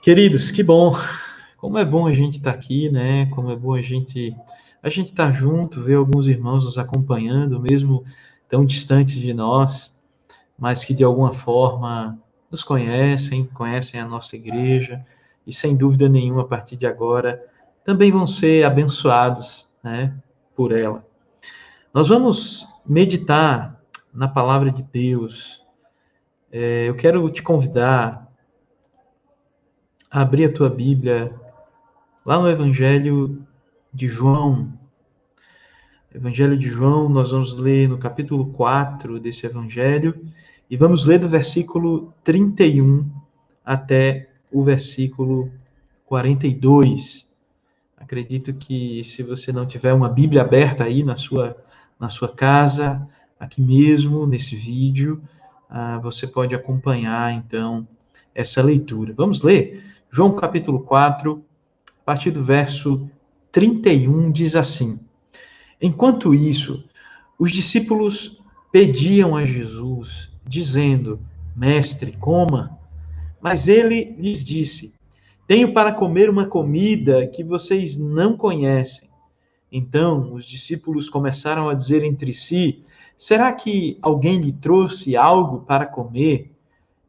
Queridos, que bom. Como é bom a gente estar aqui, né? Como é bom a gente estar junto, ver alguns irmãos nos acompanhando, mesmo tão distantes de nós, mas que de alguma forma nos conhecem a nossa igreja e sem dúvida nenhuma a partir de agora também vão ser abençoados, né, por ela. Nós vamos meditar na palavra de Deus. Eu quero te convidar a abrir a tua Bíblia lá no Evangelho de João. Evangelho de João, nós vamos ler no capítulo 4 desse evangelho e vamos ler do versículo 31 até o versículo 42. Acredito que se você não tiver uma Bíblia aberta aí na sua casa, aqui mesmo, nesse vídeo, você pode acompanhar, então, essa leitura. Vamos ler? João capítulo 4, a partir do verso 31, diz assim: Enquanto isso, os discípulos pediam a Jesus, dizendo: Mestre, coma. Mas ele lhes disse: Tenho para comer uma comida que vocês não conhecem. Então os discípulos começaram a dizer entre si: Será que alguém lhe trouxe algo para comer?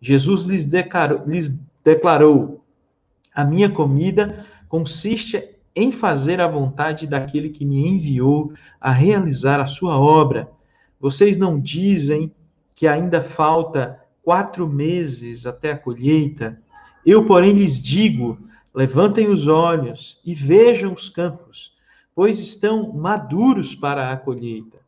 Jesus lhes declarou: A minha comida consiste em fazer a vontade daquele que me enviou a realizar a sua obra. Vocês não dizem que ainda falta 4 meses até a colheita? Eu, porém, lhes digo: levantem os olhos e vejam os campos, pois estão maduros para a colheita.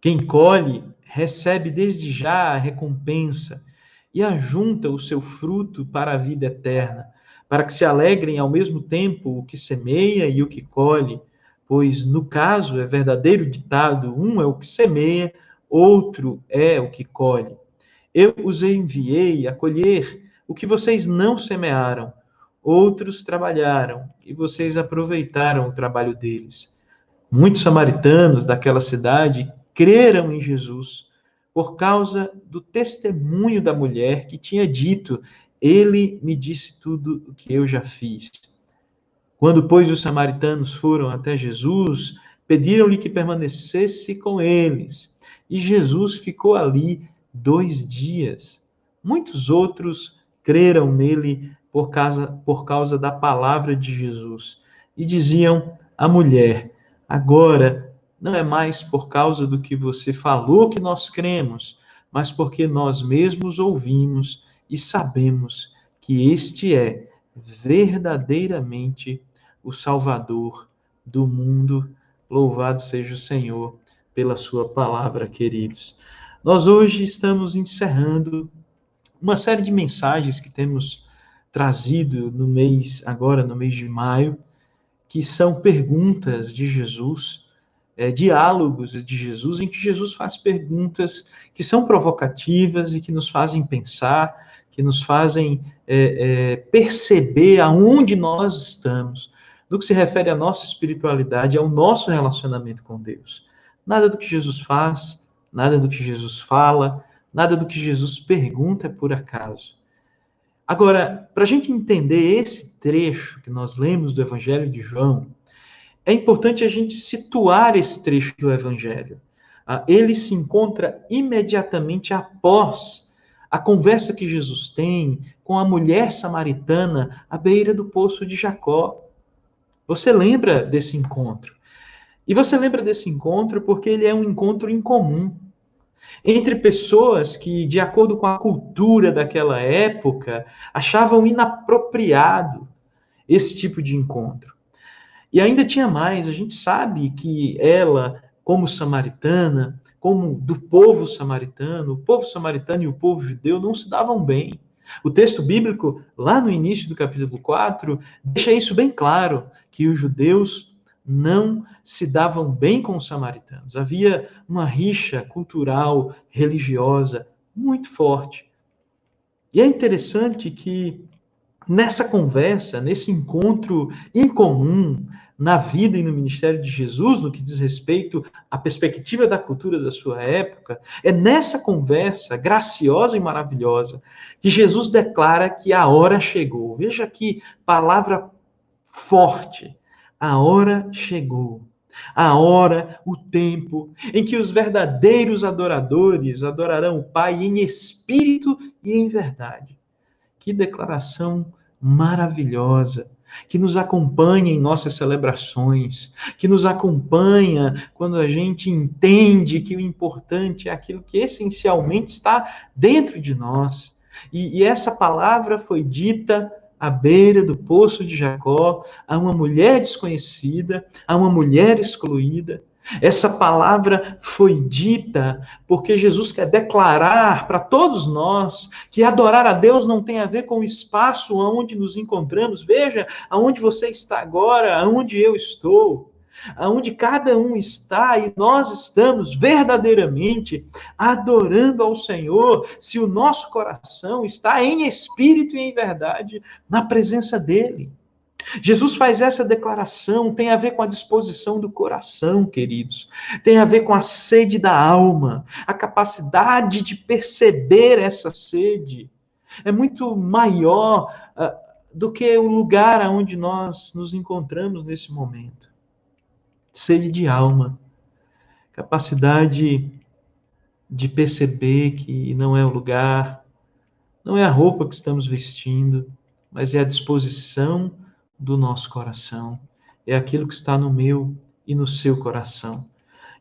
Quem colhe recebe desde já a recompensa e ajunta o seu fruto para a vida eterna, para que se alegrem ao mesmo tempo o que semeia e o que colhe, pois no caso é verdadeiro ditado: um é o que semeia, outro é o que colhe. Eu os enviei a colher o que vocês não semearam, outros trabalharam e vocês aproveitaram o trabalho deles. Muitos samaritanos daquela cidade creram em Jesus por causa do testemunho da mulher que tinha dito: Ele me disse tudo o que eu já fiz. Quando, pois, os samaritanos foram até Jesus, pediram-lhe que permanecesse com eles. E Jesus ficou ali 2 dias. Muitos outros creram nele por causa da palavra de Jesus. E diziam à mulher: Agora, não é mais por causa do que você falou que nós cremos, mas porque nós mesmos ouvimos e sabemos que este é verdadeiramente o Salvador do mundo. Louvado seja o Senhor pela sua palavra, queridos. Nós hoje estamos encerrando uma série de mensagens que temos trazido agora no mês de maio, que são perguntas de Jesus, diálogos de Jesus, em que Jesus faz perguntas que são provocativas e que nos fazem pensar, que nos fazem perceber aonde nós estamos, no que se refere à nossa espiritualidade, ao nosso relacionamento com Deus. Nada do que Jesus faz, nada do que Jesus fala, nada do que Jesus pergunta é por acaso. Agora, para a gente entender esse trecho que nós lemos do Evangelho de João, é importante a gente situar esse trecho do Evangelho. Ele se encontra imediatamente após a conversa que Jesus tem com a mulher samaritana à beira do poço de Jacó. Você lembra desse encontro? E você lembra desse encontro porque ele é um encontro incomum entre pessoas que, de acordo com a cultura daquela época, achavam inapropriado esse tipo de encontro. E ainda tinha mais, a gente sabe que ela, como samaritana, como do povo samaritano, o povo samaritano e o povo judeu não se davam bem. O texto bíblico, lá no início do capítulo 4, deixa isso bem claro, que os judeus não se davam bem com os samaritanos. Havia uma rixa cultural, religiosa, muito forte. E é interessante que nessa conversa, nesse encontro incomum na vida e no ministério de Jesus, no que diz respeito à perspectiva da cultura da sua época, é nessa conversa graciosa e maravilhosa que Jesus declara que a hora chegou. Veja que palavra forte. A hora chegou. A hora, o tempo em que os verdadeiros adoradores adorarão o Pai em espírito e em verdade. Que declaração maravilhosa, que nos acompanha em nossas celebrações, que nos acompanha quando a gente entende que o importante é aquilo que essencialmente está dentro de nós. E essa palavra foi dita à beira do poço de Jacó, a uma mulher desconhecida, a uma mulher excluída. Essa palavra foi dita porque Jesus quer declarar para todos nós que adorar a Deus não tem a ver com o espaço onde nos encontramos. Veja aonde você está agora, aonde eu estou, aonde cada um está e nós estamos verdadeiramente adorando ao Senhor, se o nosso coração está em espírito e em verdade na presença dele. Jesus faz essa declaração, tem a ver com a disposição do coração, queridos. Tem a ver com a sede da alma, a capacidade de perceber essa sede. É muito maior do que o lugar onde nós nos encontramos nesse momento. Sede de alma, capacidade de perceber que não é o lugar, não é a roupa que estamos vestindo, mas é a disposição do nosso coração. É aquilo que está no meu e no seu coração.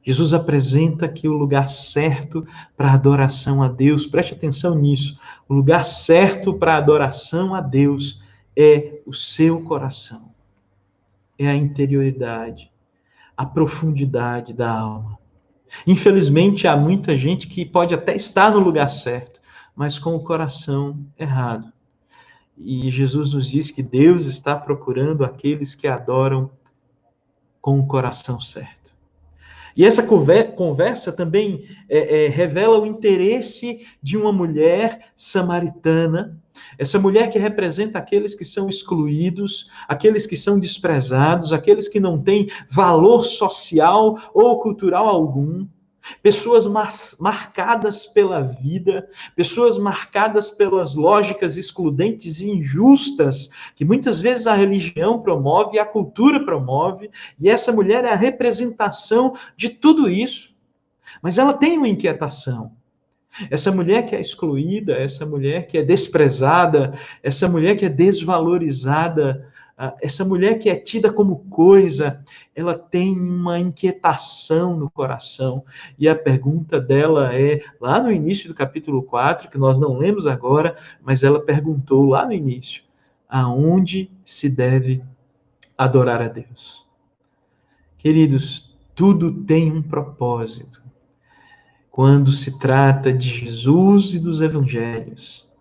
Jesus apresenta aqui o lugar certo para a adoração a Deus. Preste atenção nisso. O lugar certo para a adoração a Deus é o seu coração. É a interioridade, a profundidade da alma. Infelizmente, há muita gente que pode até estar no lugar certo, mas com o coração errado. E Jesus nos diz que Deus está procurando aqueles que adoram com o coração certo. E essa conversa também revela o interesse de uma mulher samaritana, essa mulher que representa aqueles que são excluídos, aqueles que são desprezados, aqueles que não têm valor social ou cultural algum. Pessoas marcadas pela vida, pessoas marcadas pelas lógicas excludentes e injustas, que muitas vezes a religião promove, a cultura promove, e essa mulher é a representação de tudo isso. Mas ela tem uma inquietação. Essa mulher que é excluída, essa mulher que é desprezada, essa mulher que é desvalorizada, essa mulher que é tida como coisa, ela tem uma inquietação no coração. E a pergunta dela é, lá no início do capítulo 4, que nós não lemos agora, mas ela perguntou lá no início, aonde se deve adorar a Deus? Queridos, tudo tem um propósito. Quando se trata de Jesus e dos evangelhos.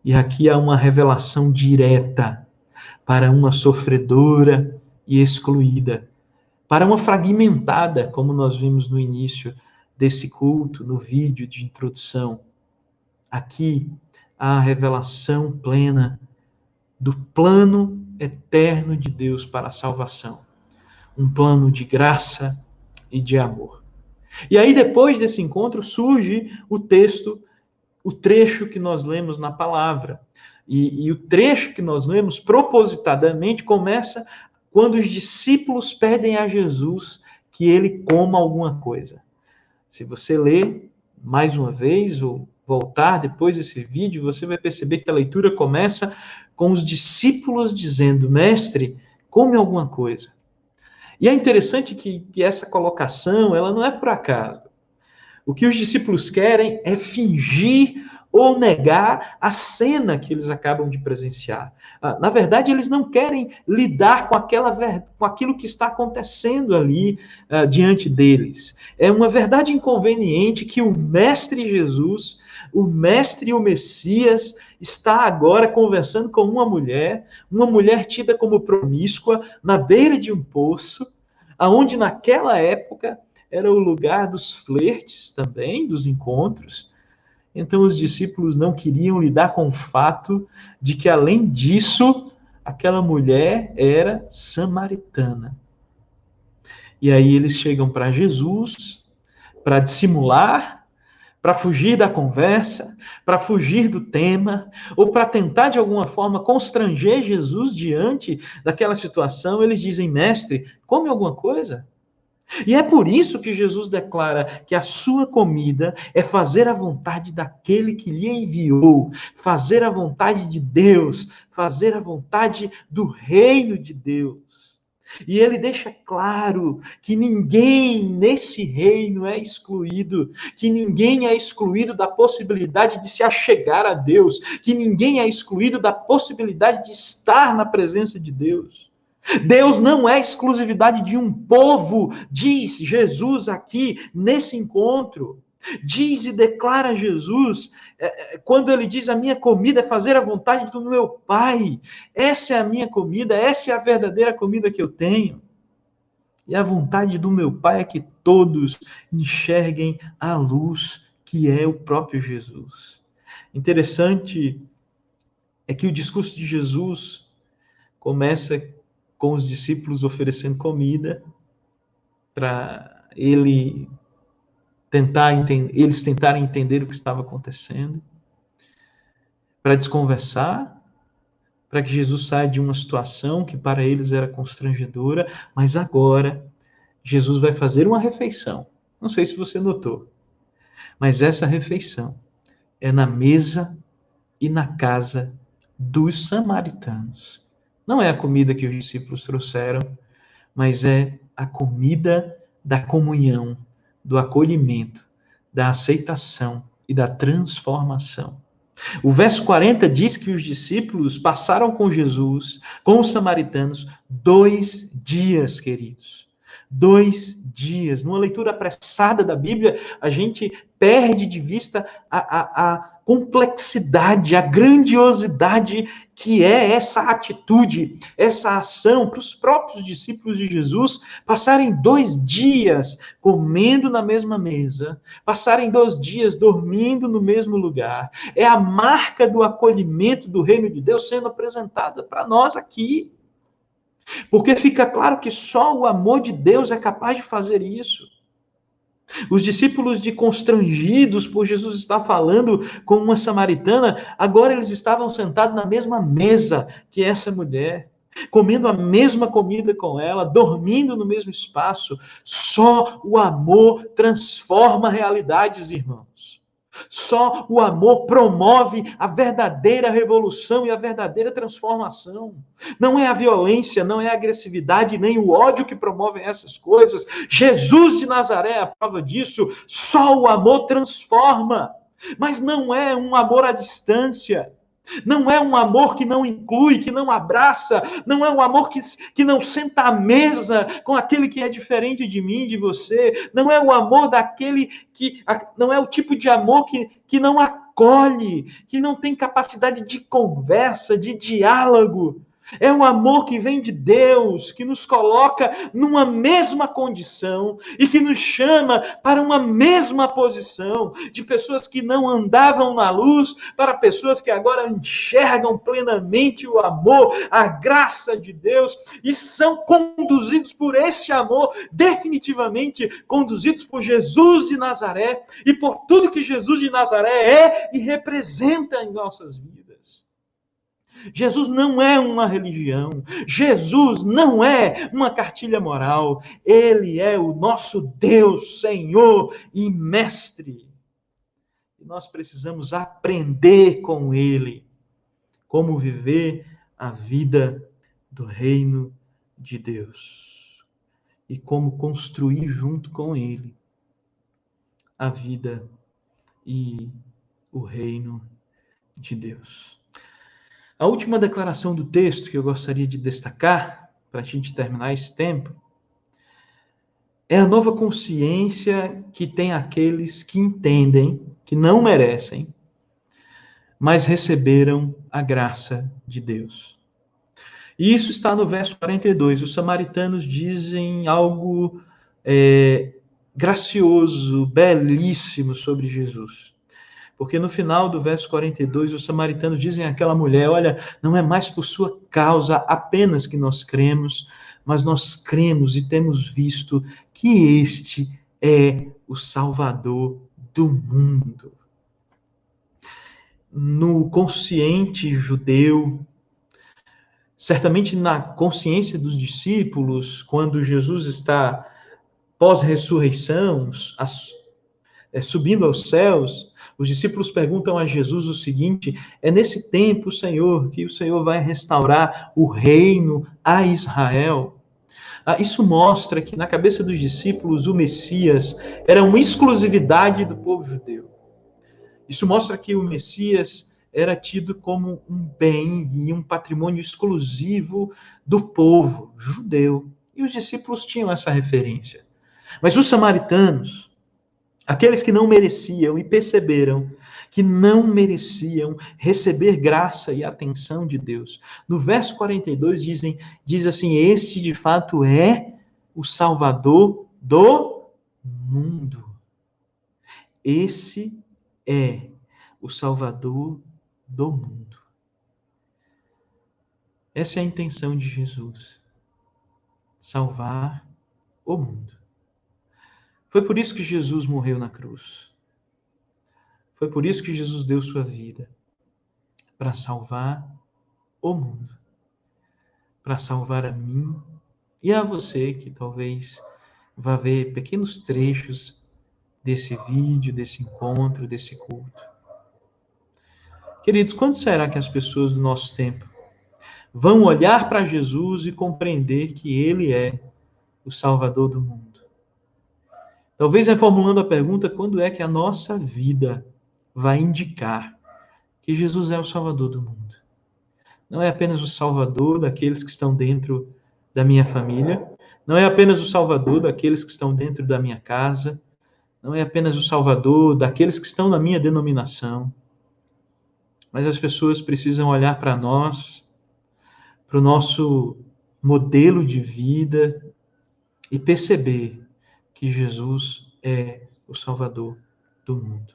E aqui há uma revelação direta para uma sofredora e excluída, para uma fragmentada, como nós vimos no início desse culto, no vídeo de introdução. Aqui há a revelação plena do plano eterno de Deus para a salvação. Um plano de graça e de amor. E aí, depois desse encontro, surge o texto, o trecho que nós lemos na palavra. E o trecho que nós lemos, propositadamente, começa quando os discípulos pedem a Jesus que ele coma alguma coisa. Se você ler mais uma vez, ou voltar depois desse vídeo, você vai perceber que a leitura começa com os discípulos dizendo, mestre, come alguma coisa. E é interessante que essa colocação, ela não é por acaso. O que os discípulos querem é fingir ou negar a cena que eles acabam de presenciar. Na verdade, eles não querem lidar com aquilo que está acontecendo ali diante deles. É uma verdade inconveniente que o Mestre Jesus, o Mestre e o Messias, está agora conversando com uma mulher tida como promíscua, na beira de um poço, aonde naquela época era o lugar dos flertes também, dos encontros. Então os discípulos não queriam lidar com o fato de que, além disso, aquela mulher era samaritana. E aí eles chegam para Jesus para dissimular, para fugir da conversa, para fugir do tema, ou para tentar de alguma forma constranger Jesus diante daquela situação. Eles dizem: mestre, come alguma coisa? E é por isso que Jesus declara que a sua comida é fazer a vontade daquele que lhe enviou, fazer a vontade de Deus, fazer a vontade do reino de Deus. E ele deixa claro que ninguém nesse reino é excluído, que ninguém é excluído da possibilidade de se achegar a Deus, que ninguém é excluído da possibilidade de estar na presença de Deus. Deus não é exclusividade de um povo, diz Jesus aqui nesse encontro. Diz e declara Jesus, quando ele diz: a minha comida é fazer a vontade do meu Pai. Essa é a minha comida, essa é a verdadeira comida que eu tenho. E a vontade do meu Pai é que todos enxerguem a luz que é o próprio Jesus. Interessante é que o discurso de Jesus começa com os discípulos oferecendo comida para eles tentarem entender o que estava acontecendo, para desconversar, para que Jesus saia de uma situação que para eles era constrangedora, mas agora Jesus vai fazer uma refeição. Não sei se você notou, mas essa refeição é na mesa e na casa dos samaritanos. Não é a comida que os discípulos trouxeram, mas é a comida da comunhão, do acolhimento, da aceitação e da transformação. O verso 40 diz que os discípulos passaram com Jesus, com os samaritanos, 2 dias, queridos. 2 dias. Numa leitura apressada da Bíblia, a gente perde de vista a complexidade, a grandiosidade que é essa atitude, essa ação para os próprios discípulos de Jesus passarem 2 dias comendo na mesma mesa, passarem 2 dias dormindo no mesmo lugar. É a marca do acolhimento do reino de Deus sendo apresentada para nós aqui. Porque fica claro que só o amor de Deus é capaz de fazer isso. Os discípulos, de constrangidos por Jesus estar falando com uma samaritana, agora eles estavam sentados na mesma mesa que essa mulher, comendo a mesma comida com ela, dormindo no mesmo espaço. Só o amor transforma realidades, irmãos. Só o amor promove a verdadeira revolução e a verdadeira transformação. Não é a violência, não é a agressividade, nem o ódio que promovem essas coisas. Jesus de Nazaré é a prova disso. Só o amor transforma. Mas não é um amor à distância. Não é um amor que não inclui, que não abraça, não é um amor que não senta à mesa com aquele que é diferente de mim, de você, não é o amor daquele que, não é o tipo de amor que não acolhe, que não tem capacidade de conversa, de diálogo. É um amor que vem de Deus, que nos coloca numa mesma condição e que nos chama para uma mesma posição, de pessoas que não andavam na luz para pessoas que agora enxergam plenamente o amor, a graça de Deus e são conduzidos por esse amor, definitivamente conduzidos por Jesus de Nazaré e por tudo que Jesus de Nazaré é e representa em nossas vidas. Jesus não é uma religião. Jesus não é uma cartilha moral. Ele é o nosso Deus, Senhor e Mestre. E nós precisamos aprender com Ele como viver a vida do reino de Deus e como construir junto com Ele a vida e o reino de Deus. A última declaração do texto que eu gostaria de destacar, para a gente terminar esse tempo, é a nova consciência que tem aqueles que entendem, que não merecem, mas receberam a graça de Deus. E isso está no verso 42. Os samaritanos dizem algo gracioso, belíssimo sobre Jesus. Porque no final do verso 42, os samaritanos dizem àquela mulher: olha, não é mais por sua causa apenas que nós cremos, mas nós cremos e temos visto que este é o Salvador do mundo. No consciente judeu, certamente na consciência dos discípulos, quando Jesus está pós-ressurreição, subindo aos céus, os discípulos perguntam a Jesus o seguinte: é nesse tempo, Senhor, que o Senhor vai restaurar o reino a Israel? Isso mostra que na cabeça dos discípulos o Messias era uma exclusividade do povo judeu. Isso mostra que o Messias era tido como um bem e um patrimônio exclusivo do povo judeu. E os discípulos tinham essa referência. Mas os samaritanos, aqueles que não mereciam e perceberam que não mereciam receber graça e atenção de Deus. No verso 42 diz assim: este de fato é o Salvador do mundo. Esse é o Salvador do mundo. Essa é a intenção de Jesus: salvar o mundo. Foi por isso que Jesus morreu na cruz. Foi por isso que Jesus deu sua vida, para salvar o mundo, para salvar a mim e a você que talvez vá ver pequenos trechos desse vídeo, desse encontro, desse culto. Queridos, quando será que as pessoas do nosso tempo vão olhar para Jesus e compreender que Ele é o Salvador do mundo? Talvez reformulando a pergunta: quando é que a nossa vida vai indicar que Jesus é o Salvador do mundo? Não é apenas o Salvador daqueles que estão dentro da minha família, não é apenas o Salvador daqueles que estão dentro da minha casa, não é apenas o Salvador daqueles que estão na minha denominação, mas as pessoas precisam olhar para nós, para o nosso modelo de vida e perceber que Jesus é o Salvador do mundo.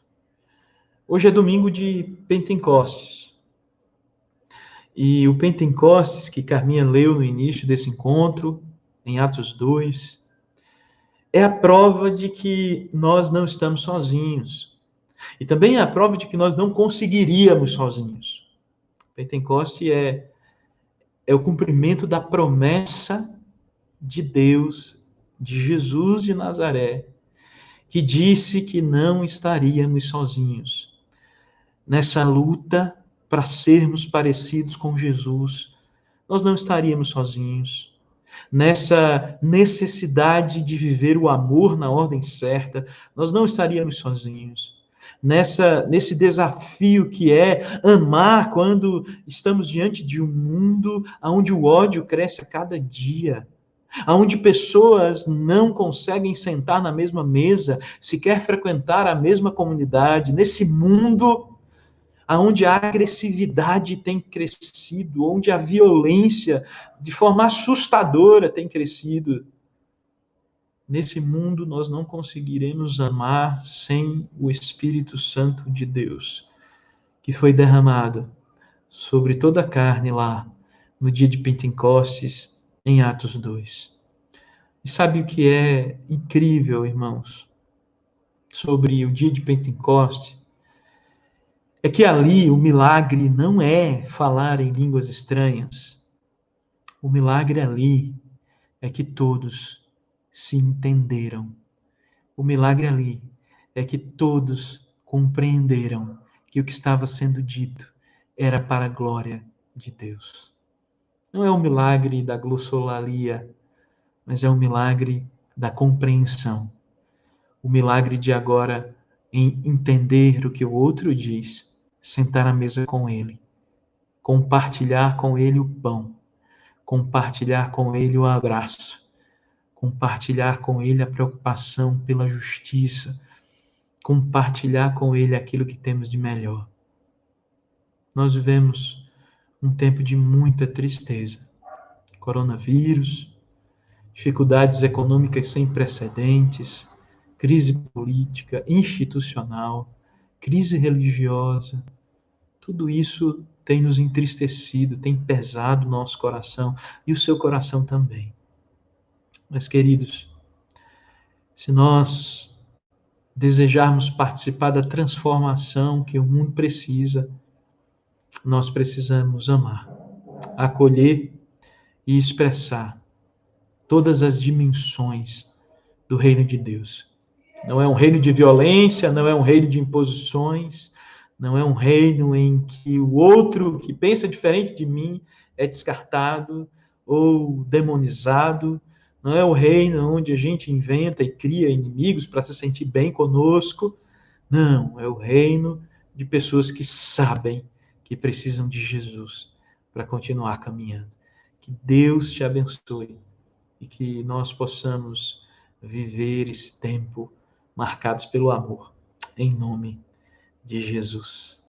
Hoje é domingo de Pentecostes. E o Pentecostes, que Carminha leu no início desse encontro, em Atos 2, é a prova de que nós não estamos sozinhos. E também é a prova de que nós não conseguiríamos sozinhos. Pentecoste é o cumprimento da promessa de Deus, de Jesus de Nazaré, que disse que não estaríamos sozinhos nessa luta para sermos parecidos com Jesus. Nós não estaríamos sozinhos nessa necessidade de viver o amor na ordem certa. Nós não estaríamos sozinhos nesse desafio que é amar quando estamos diante de um mundo onde o ódio cresce a cada dia, onde pessoas não conseguem sentar na mesma mesa, sequer frequentar a mesma comunidade, nesse mundo onde a agressividade tem crescido, onde a violência de forma assustadora tem crescido. Nesse mundo nós não conseguiremos amar sem o Espírito Santo de Deus, que foi derramado sobre toda a carne lá, no dia de Pentecostes, em Atos 2. E sabe o que é incrível, irmãos, sobre o dia de Pentecostes? É que ali o milagre não é falar em línguas estranhas. O milagre ali é que todos se entenderam. O milagre ali é que todos compreenderam que o que estava sendo dito era para a glória de Deus. Não é o milagre da glossolalia, mas é o milagre da compreensão. O milagre de agora em entender o que o outro diz, sentar à mesa com ele, compartilhar com ele o pão, compartilhar com ele o abraço, compartilhar com ele a preocupação pela justiça, compartilhar com ele aquilo que temos de melhor. Nós vivemos um tempo de muita tristeza. Coronavírus, dificuldades econômicas sem precedentes, crise política, institucional, crise religiosa, tudo isso tem nos entristecido, tem pesado o nosso coração e o seu coração também. Mas, queridos, se nós desejarmos participar da transformação que o mundo precisa, nós precisamos amar, acolher e expressar todas as dimensões do reino de Deus. Não é um reino de violência, não é um reino de imposições, não é um reino em que o outro que pensa diferente de mim é descartado ou demonizado. Não é o reino onde a gente inventa e cria inimigos para se sentir bem conosco. Não, é o reino de pessoas que sabem que precisam de Jesus para continuar caminhando. Que Deus te abençoe e que nós possamos viver esse tempo marcados pelo amor, em nome de Jesus.